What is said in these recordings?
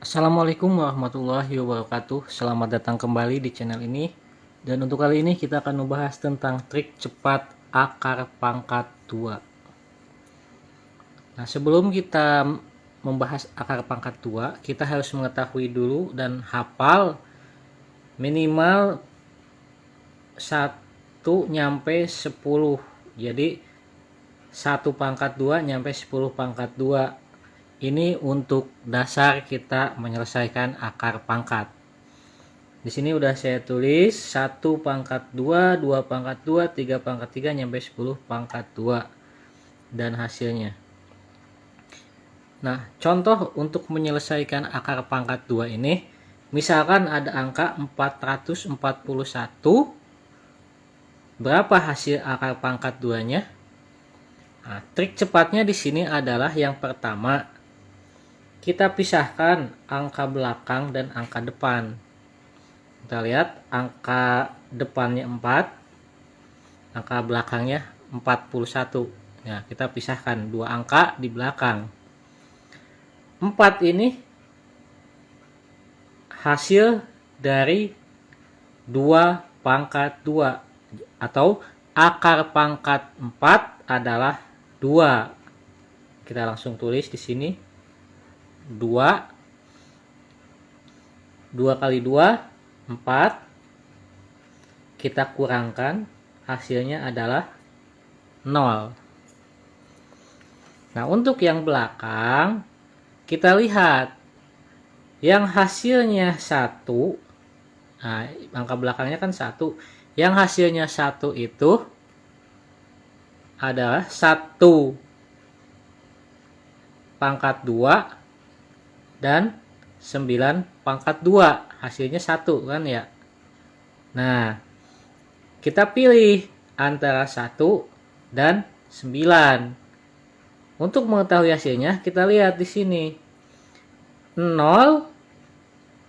Assalamualaikum warahmatullahi wabarakatuh. Selamat datang kembali di channel ini. Dan untuk kali ini kita akan membahas tentang trik cepat akar pangkat 2. Nah, sebelum kita membahas akar pangkat 2, kita harus mengetahui dulu dan hafal minimal 1 nyampe 10. Jadi 1 pangkat 2 nyampe 10 pangkat 2. Ini untuk dasar kita menyelesaikan akar pangkat. Di sini udah saya tulis 1 pangkat 2, 2 pangkat 2, 3 pangkat 3 nyampe 10 pangkat 2 dan hasilnya. Nah, contoh untuk menyelesaikan akar pangkat 2 ini, misalkan ada angka 441, berapa hasil akar pangkat 2-nya? Nah, trik cepatnya di sini adalah yang pertama, kita pisahkan angka belakang dan angka depan. Kita lihat angka depannya 4, angka belakangnya 41. Nah, kita pisahkan dua angka di belakang. 4 ini hasil dari 2 pangkat 2 atau akar pangkat 4 adalah 2. Kita langsung tulis di sini 2. 2 kali 2 4. Kita kurangkan, hasilnya adalah 0. Nah, untuk yang belakang kita lihat yang hasilnya 1. Nah, angka belakangnya kan 1. Yang hasilnya 1 itu adalah 1 pangkat 2 dan 9 pangkat 2. Hasilnya 1 kan ya. Nah, kita pilih antara 1 dan 9. Untuk mengetahui hasilnya, kita lihat di sini. 0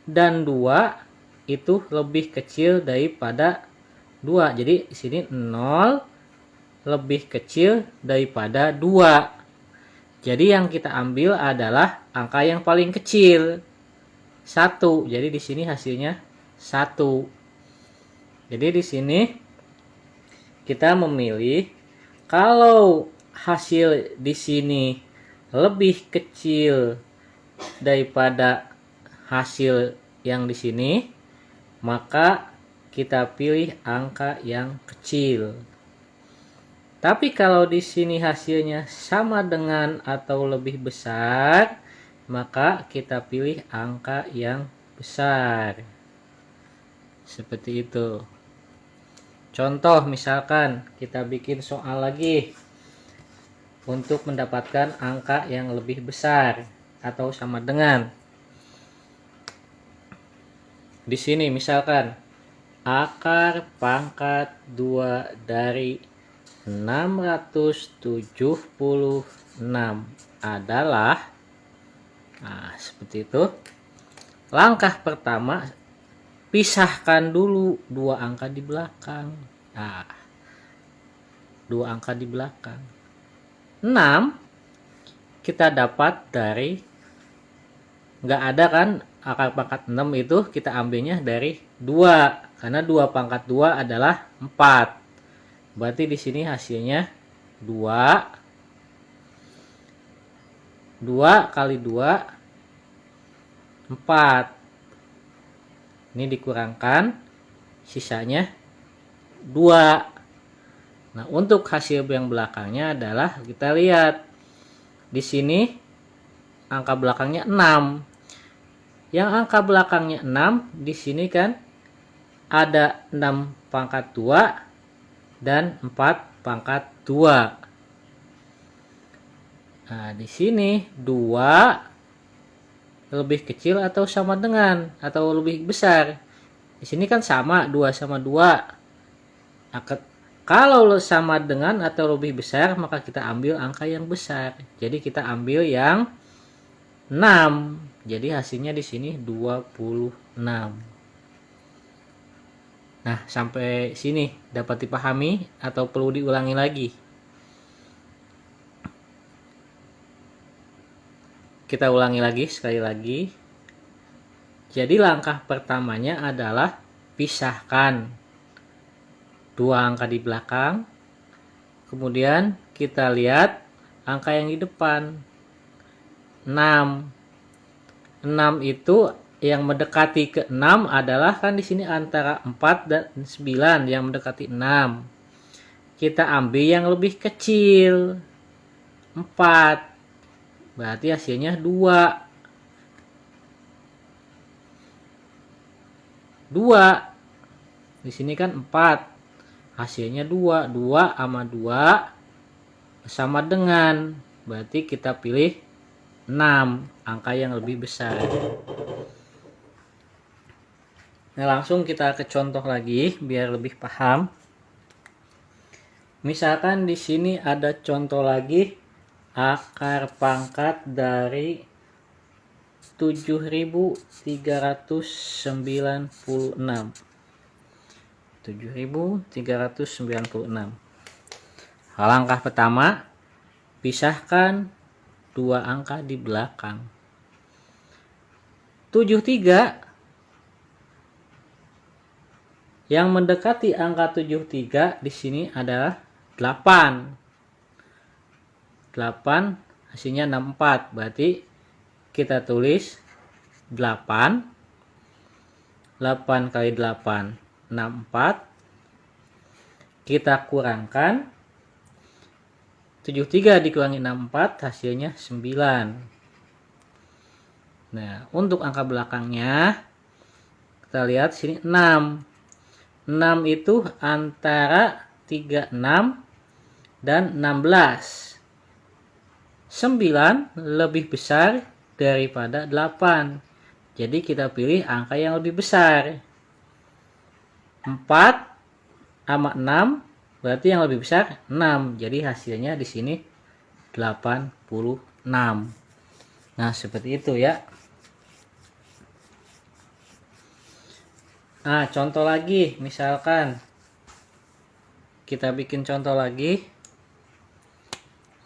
dan 2 itu lebih kecil daripada 2. Jadi di sini 0 lebih kecil daripada 2. Jadi yang kita ambil adalah angka yang paling kecil, 1. Jadi di sini hasilnya 1. Jadi di sini kita memilih kalau hasil di sini lebih kecil daripada hasil yang di sini, maka kita pilih angka yang kecil. Tapi kalau di sini hasilnya sama dengan atau lebih besar, maka kita pilih angka yang besar. Seperti itu. Contoh misalkan kita bikin soal lagi untuk mendapatkan angka yang lebih besar atau sama dengan. Di sini misalkan akar pangkat 2 dari 676 adalah, nah seperti itu. Langkah pertama, pisahkan dulu dua angka di belakang. Nah, dua angka di belakang. 6 kita dapat dari, nggak ada kan akar pangkat 6 itu, kita ambilnya dari 2 karena 2 pangkat 2 adalah 4. Berarti di sini hasilnya 2. 2 kali 2 4. Ini dikurangkan, sisanya 2. Nah, untuk hasil yang belakangnya adalah kita lihat di sini angka belakangnya 6. Yang angka belakangnya 6 di sini kan ada 6 pangkat 2 dan 4 pangkat 2. Nah, di sini 2 lebih kecil atau sama dengan atau lebih besar. Di sini kan sama, 2 sama 2. Nah, kalau sama dengan atau lebih besar, maka kita ambil angka yang besar. Jadi kita ambil yang 6. Jadi hasilnya di sini 26. Nah, sampai sini dapat dipahami atau perlu diulangi lagi? Kita ulangi lagi sekali lagi. Jadi langkah pertamanya adalah pisahkan dua angka di belakang. Kemudian kita lihat angka yang di depan. 6. 6 itu yang mendekati ke 6 adalah kan di sini antara 4 dan 9 yang mendekati 6. Kita ambil yang lebih kecil. 4. Berarti hasilnya 2. 2. Di sini kan 4. Hasilnya 2. 2 sama 2 sama dengan. Berarti kita pilih 6, angka yang lebih besar. Nah, langsung kita ke contoh lagi biar lebih paham. Misalkan di sini ada contoh lagi, akar pangkat dari 7.396. 7.396. Langkah pertama, pisahkan dua angka di belakang. 73 yang mendekati angka 73 di sini adalah 8. 8 hasilnya 64. Berarti kita tulis 8. 8 kali 8 64. Kita kurangkan 73 dikurangi 64 hasilnya 9. Nah, untuk angka belakangnya kita lihat sini 6. 6 itu antara 36 dan 16. 9 lebih besar daripada 8. Jadi kita pilih angka yang lebih besar. 4 sama 6 berarti yang lebih besar 6. Jadi hasilnya di sini 86. Nah, seperti itu ya. Nah, contoh lagi, misalkan kita bikin contoh lagi.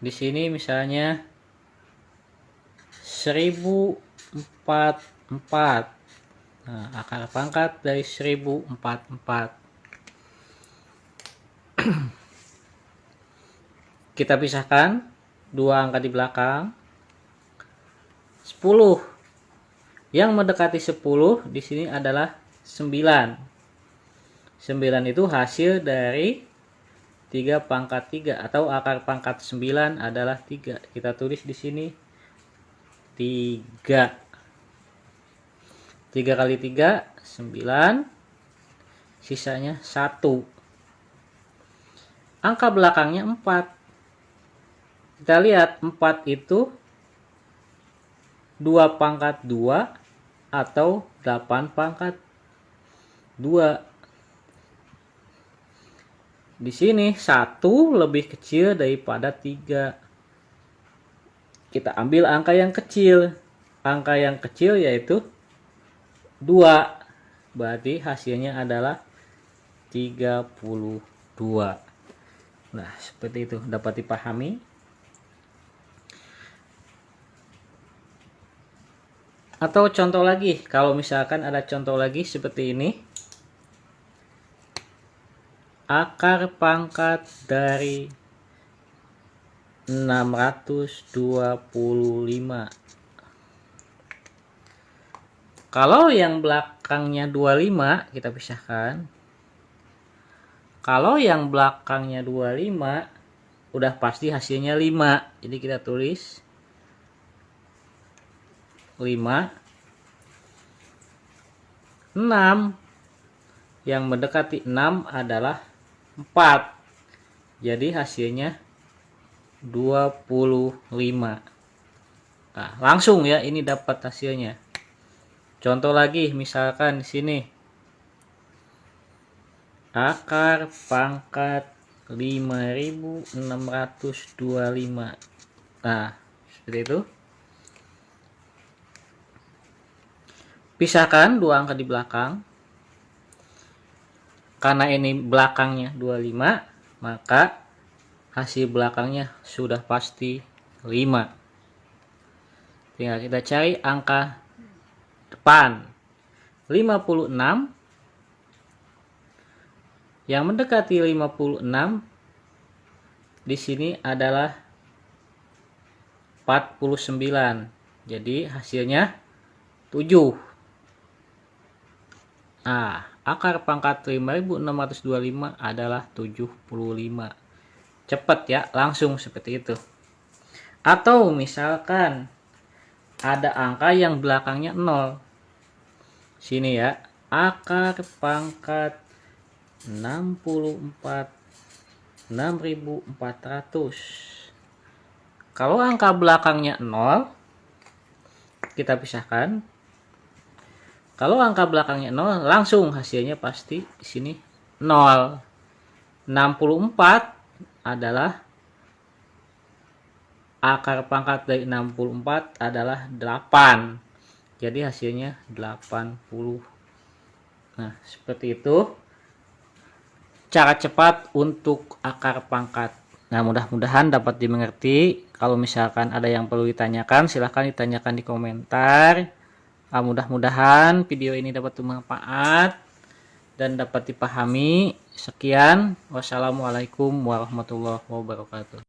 Di sini misalnya 1044. Nah, akar pangkat dari 1044. Kita pisahkan dua angka di belakang. 10. Yang mendekati 10 di sini adalah 9. 9 itu hasil dari 3 pangkat 3 atau akar pangkat 9 adalah 3. Kita tulis di sini 3. 3 kali 3 9. Sisanya 1. Angka belakangnya 4. Kita lihat 4 itu 2 pangkat 2 atau 8 pangkat 2. Di sini 1 lebih kecil daripada 3. Kita ambil angka yang kecil. Angka yang kecil yaitu 2. Berarti hasilnya adalah 32. Nah, seperti itu dapat dipahami. Atau contoh lagi, kalau misalkan ada contoh lagi seperti ini. Akar pangkat dari 625. Kalau yang belakangnya 25 kita pisahkan. Kalau yang belakangnya 25 udah pasti hasilnya 5. Jadi kita tulis 5. 6 yang mendekati 6 adalah 4. Jadi hasilnya 25. Nah, langsung ya ini dapat hasilnya. Contoh lagi misalkan di sini. Akar pangkat 5625. Nah, seperti itu. Pisahkan dua angka di belakang. Karena ini belakangnya 25, maka hasil belakangnya sudah pasti 5. Tinggal kita cari angka depan. 56. Yang mendekati 56 di sini adalah 49. Jadi hasilnya 7. Nah, akar pangkat 5625 adalah 75. Cepat ya, langsung seperti itu. Atau misalkan ada angka yang belakangnya 0. Sini ya, akar pangkat 64 Kalau angka belakangnya 0, kita pisahkan. Kalau angka belakangnya 0, langsung hasilnya pasti di sini 0. 64 adalah akar pangkat dari 64 adalah 8. Jadi hasilnya 80. Nah, seperti itu cara cepat untuk akar pangkat. Nah, mudah-mudahan dapat dimengerti. Kalau misalkan ada yang perlu ditanyakan, silahkan ditanyakan di komentar. Mudah-mudahan video ini dapat bermanfaat dan dapat dipahami. Sekian, wassalamualaikum warahmatullahi wabarakatuh.